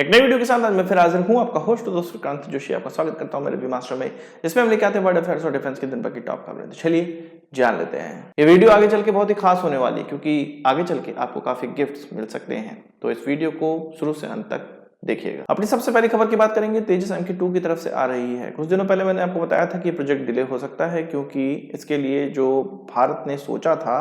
एक नई वीडियो के साथ आज मैं फिर हाजिर हूं, आपका होस्ट दोस्त क्रांति जोशी। आपका स्वागत करता हूं मेरे बीमास्टर में, जिसमें हम लेके आते हैं वर्ल्ड अफेयर्स और डिफेंस की दिन भर की टॉप खबरें। तो चलिए जान लेते हैं। ये वीडियो आगे चल के बहुत ही खास होने वाली है, क्योंकि आगे चल के आपको काफी गिफ्ट्स मिल सकते हैं। तो इस वीडियो को शुरू से अंत तक देखिएगा। अपनी सबसे पहली खबर की बात करेंगे, तेजस MK2 की तरफ से आ रही है। कुछ दिनों पहले मैंने आपको बताया था कि प्रोजेक्ट डिले हो सकता है, क्योंकि इसके लिए जो भारत ने सोचा था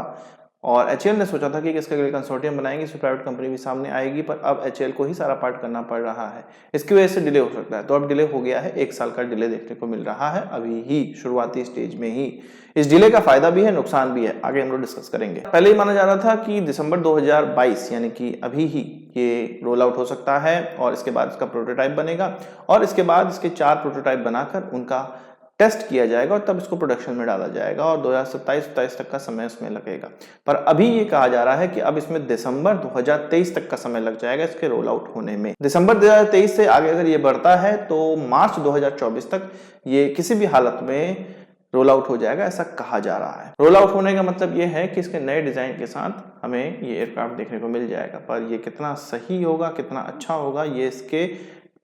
और HAL ने सोचा था कि इसके लिए कंसोर्टियम बनाएंगे, इसमें प्राइवेट कंपनी भी सामने आएगी, पर अब HAL को ही सारा पार्ट करना पड़ रहा है। इसकी वजह से डिले हो सकता है। तो अब डिले हो गया है, 1 साल का डिले देखने को मिल रहा है, अभी ही शुरुआती स्टेज में ही। इस डिले का फायदा भी है, नुकसान भी है, आगे हम लोग डिस्कस करेंगे। पहले ही माना जा रहा था कि दिसंबर 2022 यानी कि अभी ही ये रोल आउट हो सकता है, और इसके बाद इसका प्रोटोटाइप बनेगा, और इसके बाद इसके 4 प्रोटोटाइप बनाकर उनका टेस्ट किया जाएगा और तब इसको प्रोडक्शन में डाला जाएगा, और 2027-27 तक का समय इसमें लगेगा। पर अभी ये कहा जा रहा है कि अब इसमें दिसंबर 2023 तक का समय लग जाएगा इसके रोल आउट होने में। दिसंबर 2023 से आगे अगर ये बढ़ता है तो मार्च 2024 तक ये किसी भी हालत में रोल आउट हो जाएगा, ऐसा कहा जा रहा है। रोल आउट होने का मतलब ये है कि इसके नए डिजाइन के साथ हमें ये एयरक्राफ्ट देखने को मिल जाएगा, पर ये कितना सही होगा, कितना अच्छा होगा, ये इसके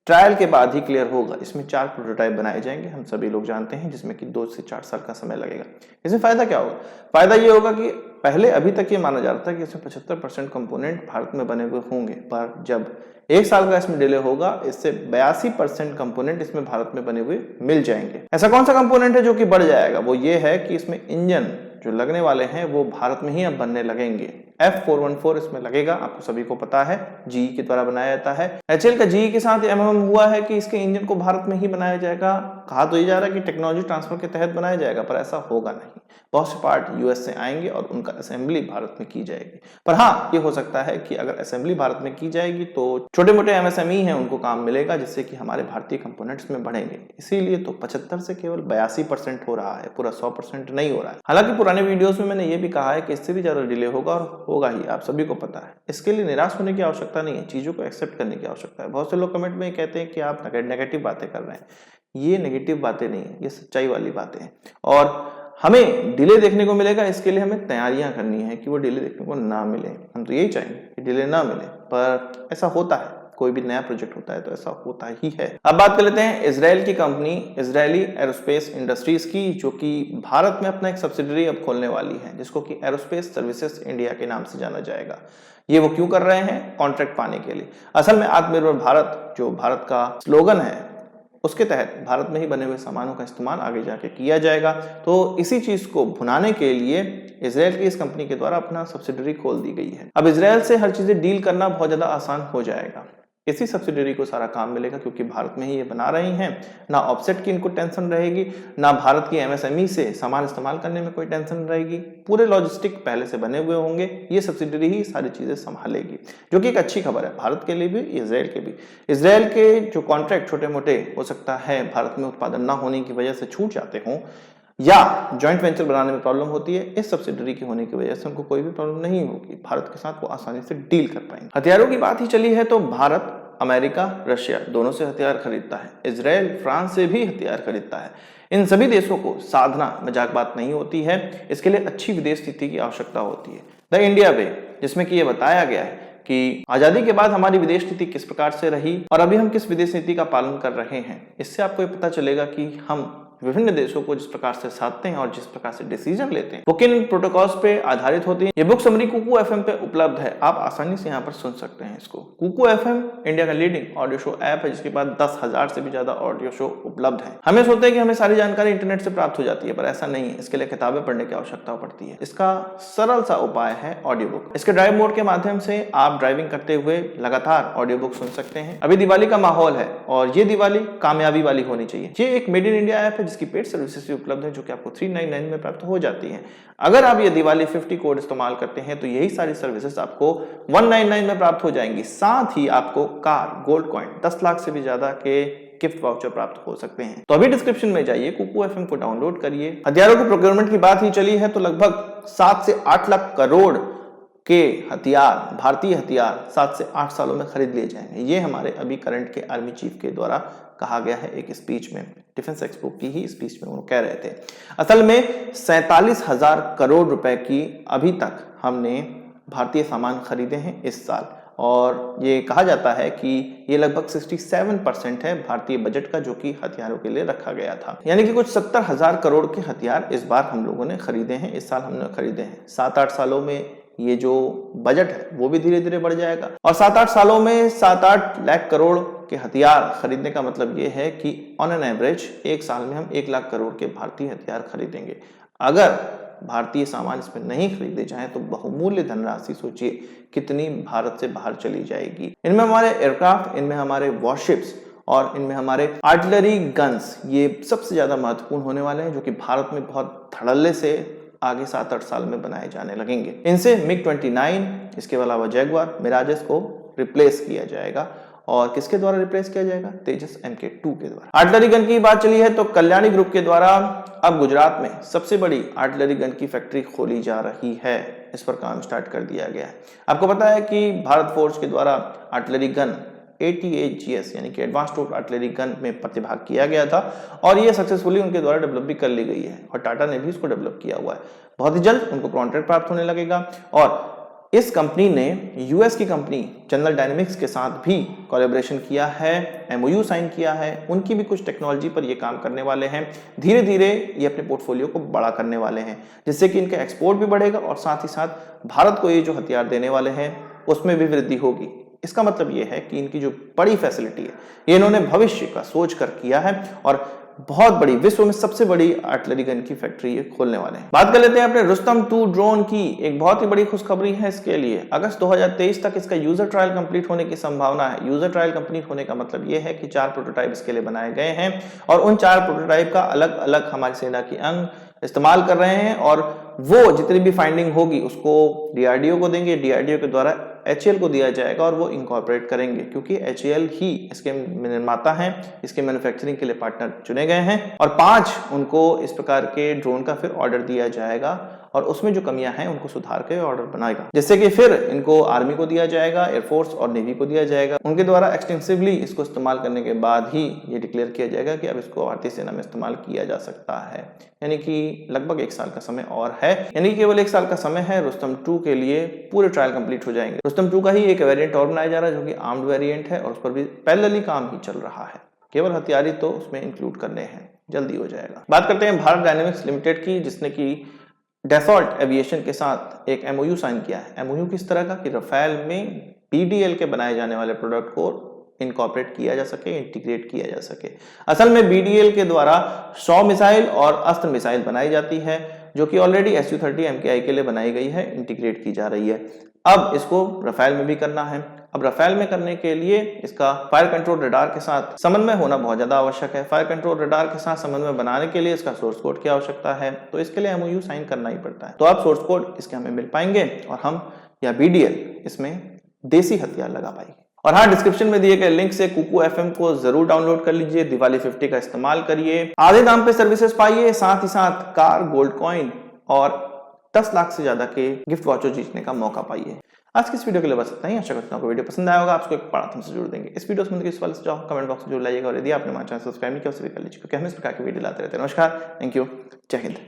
ट्रायल के बाद ही क्लियर होगा। इसमें 4 प्रोटोटाइप बनाए जाएंगे, हम सभी लोग जानते हैं, जिसमें कि 2 से 4 साल का समय लगेगा। इसमें फायदा क्या होगा? फायदा ये होगा कि पहले अभी तक ये माना जा रहा था कि इसमें 75% कंपोनेंट भारत में बने हुए होंगे, पर जब 1 साल का इसमें डिले होगा, इससे 82% कंपोनेंट इसमें भारत में बने हुए मिल जाएंगे। ऐसा कौन सा कंपोनेंट है जो कि बढ़ जाएगा? वो ये है कि इसमें इंजन जो लगने वाले हैं वो भारत में ही अब बनने लगेंगे। F414 इसमें लगेगा, आपको सभी को पता है, GE के द्वारा बनाया जाता है। HAL का GE के साथ MOU हुआ है कि इसके इंजन को भारत में ही बनाया जाएगा। कहा तो ये जा रहा है कि टेक्नोलॉजी ट्रांसफर के तहत बनाया जाएगा, पर ऐसा होगा नहीं। बहुत से पार्ट US से आएंगे और उनका असेंबली भारत में की जाएगी। पर हाँ, ये हो सकता है कि अगर असेंबली भारत में की जाएगी तो छोटे मोटे MSME हैं उनको काम मिलेगा, जिससे कि हमारे भारतीय कंपोनेंट्स में बढ़ेंगे। इसीलिए तो 75 से केवल 82% हो रहा है, पूरा 100% नहीं हो रहा है। हालांकि पुराने वीडियोस में मैंने ये भी कहा है कि इससे भी ज्यादा डिले होगा, और होगा ही, आप सभी को पता है। इसके लिए निराश होने की आवश्यकता नहीं है, चीजों को एक्सेप्ट करने की आवश्यकता है। बहुत से लोग कमेंट में कहते हैं कि आप नेगेटिव बातें कर रहे हैं। ये नेगेटिव बातें नहीं है, ये सच्चाई वाली बातें हैं, और हमें डिले देखने को मिलेगा। इसके लिए हमें तैयारियां करनी है कि वो डिले देखने को ना मिले। हम तो यही चाहेंगे कि डिले ना मिले, पर ऐसा होता है, कोई भी नया प्रोजेक्ट होता है तो ऐसा होता ही है। अब बात कर लेते हैं इजराइल की कंपनी इजरायली एरोस्पेस इंडस्ट्रीज की, जो कि भारत में अपना एक सब्सिडरी अब खोलने वाली है, जिसको कि एरोस्पेस सर्विसेज इंडिया के नाम से जाना जाएगा। ये वो क्यों कर रहे हैं? कॉन्ट्रैक्ट पाने के लिए। असल में आत्मनिर्भर भारत, जो भारत का स्लोगन है, उसके तहत भारत में ही बने हुए सामानों का इस्तेमाल आगे जाके किया जाएगा। तो इसी चीज को भुनाने के लिए इजराइल की इस कंपनी के द्वारा अपना सब्सिडरी खोल दी गई है। अब इजराइल से हर चीजें डील करना बहुत ज्यादा आसान हो जाएगा। इसी सब्सिडरी को सारा काम मिलेगा, क्योंकि भारत में ही ये बना रही हैं। ना ऑफसेट की इनको टेंशन रहेगी, ना भारत की MSME से सामान इस्तेमाल करने में कोई टेंशन रहेगी। पूरे लॉजिस्टिक पहले से बने हुए होंगे, ये सब्सिडरी ही सारी चीजें संभालेगी, जो कि एक अच्छी खबर है भारत के लिए भी, इजराइल के भी। इजराइल के जो कॉन्ट्रैक्ट छोटे मोटे हो सकता है भारत में उत्पादन ना होने की वजह से छूट जाते हों, या जॉइंट वेंचर बनाने में प्रॉब्लम होती है, इस सब्सिडरी के होने की वजह से उनको कोई भी प्रॉब्लम नहीं होगी। भारत के साथ वो आसानी से डील कर पाएंगे। हथियारों की बात ही चली है तो भारत अमेरिका, रशिया दोनों से हथियार खरीदता है। इजराइल फ्रांस से भी हथियार खरीदता है। इन सभी देशों को साधना मजाक बात नहीं होती है, इसके लिए अच्छी विदेश नीति की आवश्यकता होती है। द इंडिया वे, जिसमें कि ये बताया गया है कि आजादी के बाद हमारी विदेश नीति किस प्रकार से रही और अभी हम किस विदेश नीति का पालन कर रहे हैं। इससे आपको ये पता चलेगा कि हम विभिन्न देशों को जिस प्रकार से साधते हैं और जिस प्रकार से डिसीजन लेते हैं वो किन प्रोटोकॉल्स पे आधारित होती है। ये बुक समरी कुकू FM पे उपलब्ध है, आप आसानी से यहाँ पर सुन सकते हैं इसको। कुकू FM इंडिया का लीडिंग ऑडियो शो ऐप है, जिसके बाद 10,000 से भी ज्यादा ऑडियो शो उपलब्ध है। हमें सोचते हैं कि हमें सारी जानकारी इंटरनेट से प्राप्त हो जाती है, पर ऐसा नहीं है। इसके लिए किताबें पढ़ने की आवश्यकता पड़ती है। इसका सरल सा उपाय है ऑडियो बुक। इसके ड्राइव मोड के माध्यम से आप ड्राइविंग करते हुए लगातार ऑडियो बुक सुन सकते हैं। अभी दिवाली का माहौल है, और ये दिवाली कामयाबी वाली होनी चाहिए। ये एक मेड इन इंडिया ऐप है, जिसकी पेड सर्विसेज भी उपलब्ध है, जो कि आपको 399 में प्राप्त हो जाती हैं। अगर आप ये दिवाली 50 कोड इस्तेमाल करते हैं तो यही सारी सर्विसेज आपको 199 में प्राप्त हो जाएंगी। साथ ही आपको कार, गोल्ड कॉइन, 10 लाख से भी ज्यादा के गिफ्ट वाउचर प्राप्त हो सकते हैं। तो अभी डिस्क्रिप्शन में जाइए, कुकू FM को डाउनलोड करिए। हथियारों की प्रोक्योरमेंट की बात ही चली है तो लगभग 7 से 8 लाख करोड़ के हथियार, भारतीय हथियार 7 से 8 सालों में खरीद लिए जाएंगे। ये हमारे अभी करंट के आर्मी चीफ के द्वारा कहा गया है एक स्पीच में, डिफेंस एक्सपो की ही स्पीच में वो कह रहे थे। असल में 47,000 करोड़ रुपए की अभी तक हमने भारतीय सामान खरीदे हैं इस साल, और ये कहा जाता है कि ये लगभग 67% है भारतीय बजट का, जो कि हथियारों के लिए रखा गया था। यानी कि कुछ 70,000 करोड़ के हथियार इस बार हम लोगों ने खरीदे हैं, इस साल हमने खरीदे हैं। 7-8 सालों में ये जो बजट है वो भी धीरे धीरे बढ़ जाएगा और 7-8 सालों में 7-8 लाख करोड़ के हथियार खरीदने का मतलब ये है कि ऑन एन एवरेज एक साल में हम 1 लाख करोड़ के भारतीय हथियार खरीदेंगे। अगर भारतीय सामान इसमें नहीं खरीदे जाएं तो बहुमूल्य धनराशि सोचिए कितनी भारत से बाहर चली जाएगी। इनमें हमारे एयरक्राफ्ट, इनमें हमारे वॉरशिप्स और इनमें हमारे आर्टिलरी गन्स, ये सबसे ज्यादा महत्वपूर्ण होने वाले हैं, जो कि भारत में बहुत धड़ल्ले से आगे 7-8 साल में बनाए जाने लगेंगे। इनसे MiG-29, इसके अलावा जैगुआर, मिराजेस को रिप्लेस किया जाएगा। और किसके द्वारा रिप्लेस किया जाएगा? तेजस MK2 के द्वारा। आर्टिलरी गन की बात चली है तो कल्याणी ग्रुप के द्वारा अब गुजरात में सबसे बड़ी आर्टिलरी गन की फैक्ट्री खोली जा रही है। इस पर काम स्टार्ट कर दिया गया है। आपको पता है कि भारत फोर्स के द्वारा आर्टिलरी गन ATAGS यानी कि एडवांस टोप आर्टिलरी गन में प्रतिभाग किया गया था और ये सक्सेसफुली उनके द्वारा डेवलप भी कर ली गई है और टाटा ने भी इसको डेवलप किया हुआ है। बहुत ही जल्द उनको कॉन्ट्रैक्ट प्राप्त होने लगेगा और इस कंपनी ने यूएस की कंपनी जनरल डायनेमिक्स के साथ भी कोलैबोरेशन किया है, MOU साइन किया है। उनकी भी कुछ टेक्नोलॉजी पर ये काम करने वाले हैं। धीरे धीरे ये अपने पोर्टफोलियो को बड़ा करने वाले हैं, जिससे कि इनका एक्सपोर्ट भी बढ़ेगा और साथ ही साथ भारत को ये जो हथियार देने वाले हैं उसमें भी वृद्धि होगी। इसका मतलब ये है कि इनकी जो बड़ी फैसिलिटी है ये इन्होंने भविष्य का सोच कर किया है और बहुत बड़ी, विश्व में सबसे बड़ी आर्टिलरी गन की फैक्ट्री ये खोलने वाले हैं। बात कर लेते हैं अपने रुस्तम 2 ड्रोन की। एक बहुत ही बड़ी खुशखबरी है इसके लिए। अगस्त 2023 तक इसका यूजर ट्रायल कंप्लीट होने की संभावना है। यूजर ट्रायल कंप्लीट होने का मतलब ये है कि 4 प्रोटोटाइप इसके लिए बनाए गए हैं और उन 4 प्रोटोटाइप का अलग अलग हमारी सेना के अंग इस्तेमाल कर रहे हैं और वो जितनी भी फाइंडिंग होगी उसको DRDO को देंगे। DRDO के द्वारा HAL को दिया जाएगा और वो इनकॉर्पोरेट करेंगे, क्योंकि HAL ही इसके निर्माता हैं, इसके मैन्युफैक्चरिंग के लिए पार्टनर चुने गए हैं और 5 उनको इस प्रकार के ड्रोन का फिर ऑर्डर दिया जाएगा और उसमें जो कमियां हैं उनको सुधार के ऑर्डर बनाएगा, जिससे कि फिर इनको आर्मी को दिया जाएगा, एयरफोर्स और नेवी को दिया जाएगा। उनके द्वारा एक्सटेंसिवली इसको इस्तेमाल करने के बाद ही ये डिक्लेयर किया जाएगा कि अब इसको भारतीय सेना में इस्तेमाल किया जा सकता है। यानी कि लगभग 1 साल का समय और है, यानी कि केवल 1 साल का समय है। रुस्तम 2 के लिए पूरे ट्रायल कंप्लीट हो जाएंगे। रुस्तम 2 का ही एक वेरिएंट और बनाया जा रहा है जो कि आर्म्ड वेरिएंट है और उस पर भी पैरेलली काम ही चल रहा है। केवल हथियार तो उसमें इंक्लूड करने हैं, जल्दी हो जाएगा। बात करते हैं भारत डायनेमिक्स लिमिटेड की, जिसने की डैसॉल्ट एविएशन के साथ एक MOU साइन किया है। MOU किस तरह का कि राफेल में BDL के बनाए जाने वाले प्रोडक्ट को इनकॉर्पोरेट किया जा सके, इंटीग्रेट किया जा सके। असल में BDL के द्वारा 100 मिसाइल और अस्त्र मिसाइल बनाई जाती है, जो कि ऑलरेडी Su-30 MKI के लिए बनाई गई है, इंटीग्रेट की जा रही है। अब इसको राफेल में भी करना है। अब राफेल में करने के लिए इसका फायर कंट्रोल रडार के साथ समन्वय होना बहुत ज्यादा आवश्यक है। फायर कंट्रोल रडार के साथ समन्वय बनाने के लिए इसका सोर्स कोड की आवश्यकता है, तो इसके लिए MOU साइन करना ही पड़ता है। तो अब सोर्स कोड इसके हमें मिल पाएंगे और हम या BDL इसमें देसी हथियार लगा पाएंगे। और हाँ, डिस्क्रिप्शन में दिए गए लिंक से कुकू FM को जरूर डाउनलोड कर लीजिए। दिवाली 50 का इस्तेमाल करिए, आधे दाम पे सर्विसेज पाइए, साथ ही साथ कार, गोल्ड कॉइन और 10 लाख से ज्यादा के गिफ्ट वाचर जीतने का मौका पाइए। आज की इस वीडियो के लिए बस इतना ही। आशा करता हूं आपको वीडियो पसंद आया होगा। आपको एक बड़ा हमसे जोड़ देंगे। इस वीडियो से किस वाले से जाओ कमेंट बॉक्स में जोड़ लाइएगा और यदि आपने हमारा चैनल सब्सक्राइब नहीं किया उसे भी कर लीजिए, क्योंकि हम इस प्रकार की वीडियो लाते रहते हैं। नमस्कार, थैंक यू, जय हिंद।